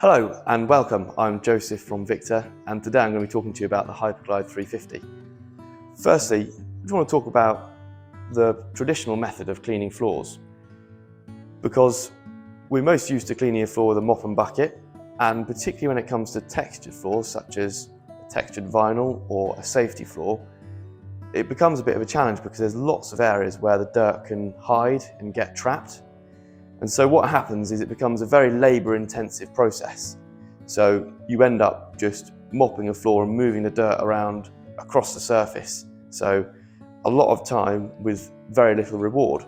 Hello and welcome, I'm Joseph from Victor, and today I'm going to be talking to you about the Hyperglide 350. Firstly, I just want to talk about the traditional method of cleaning floors, because we're most used to cleaning a floor with a mop and bucket, and particularly when it comes to textured floors such as a textured vinyl or a safety floor, it becomes a bit of a challenge because there's lots of areas where the dirt can hide and get trapped. And so what happens is it becomes a very labour-intensive process. So you end up just mopping a floor and moving the dirt around across the surface. So a lot of time with very little reward.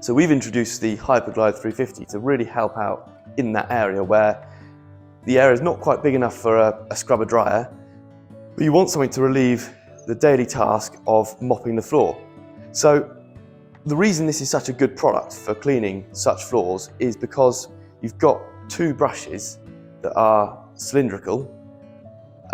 So we've introduced the Hyperglide 350 to really help out in that area where the area is not quite big enough for a scrubber dryer, but you want something to relieve the daily task of mopping the floor. So the reason this is such a good product for cleaning such floors is because you've got two brushes that are cylindrical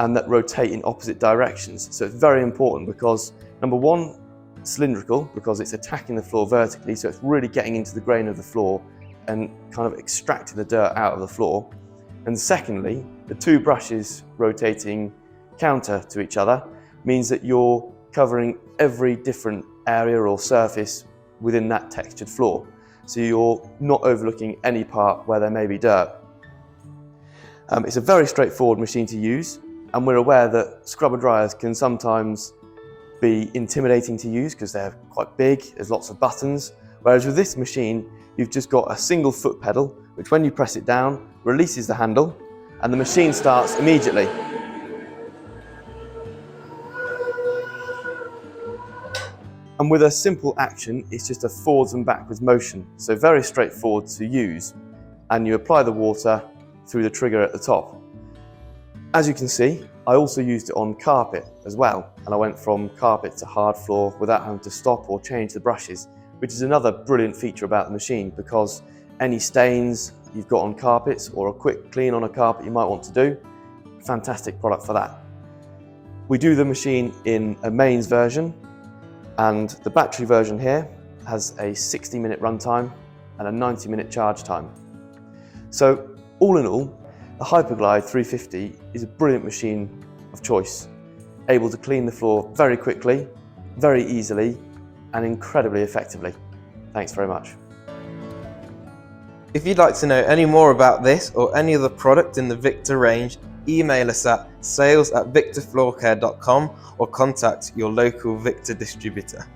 and that rotate in opposite directions. So it's very important because, number one, cylindrical because it's attacking the floor vertically, so it's really getting into the grain of the floor and kind of extracting the dirt out of the floor. And secondly, the two brushes rotating counter to each other means that you're covering every different area or surface within that textured floor. So you're not overlooking any part where there may be dirt. It's a very straightforward machine to use, and we're aware that scrubber dryers can sometimes be intimidating to use because they're quite big, there's lots of buttons, whereas with this machine you've just got a single foot pedal which, when you press it down, releases the handle and the machine starts immediately. And with a simple action, it's just a forwards and backwards motion, so very straightforward to use. And you apply the water through the trigger at the top. As you can see, I also used it on carpet as well, and I went from carpet to hard floor without having to stop or change the brushes, which is another brilliant feature about the machine, because any stains you've got on carpets or a quick clean on a carpet you might want to do, fantastic product for that. We do the machine in a mains version, and the battery version here has a 60-minute runtime and a 90-minute charge time. So all in all, the Hyperglide 350 is a brilliant machine of choice, able to clean the floor very quickly, very easily, and incredibly effectively. Thanks very much. If you'd like to know any more about this or any other product in the Victor range, email us at sales@victorfloorcare.com or contact your local Victor distributor.